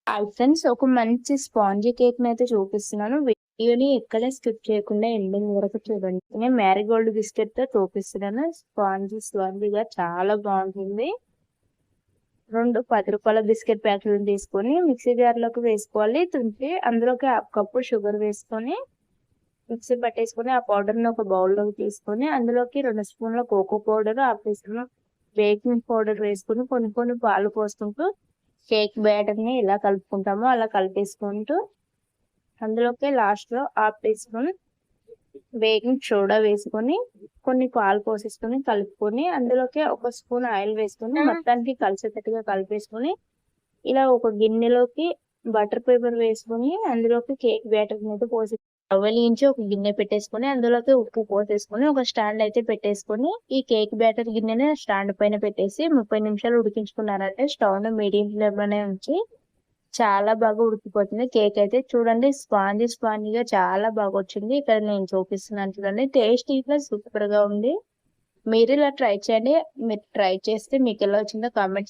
Hi friends, ఒక మంచి spongy cake అయితే చూపిస్తున్నాను. వీడియోని ఎక్కడ స్కిప్ చేయకుండా ఎండింగ్ వరకు చూడండి. నేను మ్యారీగోల్డ్ బిస్కెట్ తో చూపిస్తున్నాను. స్పాంజీగా చాలా బాగుంటుంది. 2 రూపాయల బిస్కెట్ ప్యాకెట్లు తీసుకొని మిక్సీ జార్ లోకి వేసుకోవాలి. తుంచి అందులోకి 1/2 కప్పు షుగర్ వేసుకొని మిక్సీ పట్టేసుకొని ఆ పౌడర్ ని ఒక బౌల్ లోకి తీసుకొని అందులోకి 2 స్పూన్ల cocoa powder, 1/2 spoon baking powder వేసుకొని కొన్ని పాలు పోసుకుంటూ కేక్ బ్యాటర్ ని ఇలా కలుపుకుంటామో అలా కలిపేసుకుంటూ అందులోకి లాస్ట్ లో 1/2 టీ స్పూన్ బేకింగ్ సోడా వేసుకొని కొన్ని పాలు పోసేసుకొని కలుపుకొని అందులోకి 1 స్పూన్ ఆయిల్ వేసుకొని మొత్తానికి కలిసేటట్టుగా కలిపేసుకొని ఇలా ఒక గిన్నెలోకి బటర్ పేపర్ వేసుకొని అందులోకి కేక్ బ్యాటర్ మీద పోసి అవలించి ఒక గిన్నె పెట్టేసుకొని అందులోకి ఉప్పు పోసేసుకొని ఒక స్టాండ్ అయితే పెట్టేసుకొని ఈ కేక్ బ్యాటర్ గిన్నెని స్టాండ్ పైన పెట్టేసి 30 నిమిషాలు ఉడికించుకున్నారంటే స్టవ్ ను మీడియం ఫ్లేమ్ లోనే ఉంచి చాలా బాగా ఉడికిపోతుంది. కేక్ అయితే చూడండి, స్పాంజీగా చాలా బాగా వచ్చింది. ఇక్కడ నేను చూపిస్తున్నాను చూడండి. టేస్ట్ ఇట్లా సూపర్ గా ఉంది. మీరు ఇలా ట్రై చేయండి. మీరు ట్రై చేస్తే మీకు ఎలా వచ్చిందో కామెంట్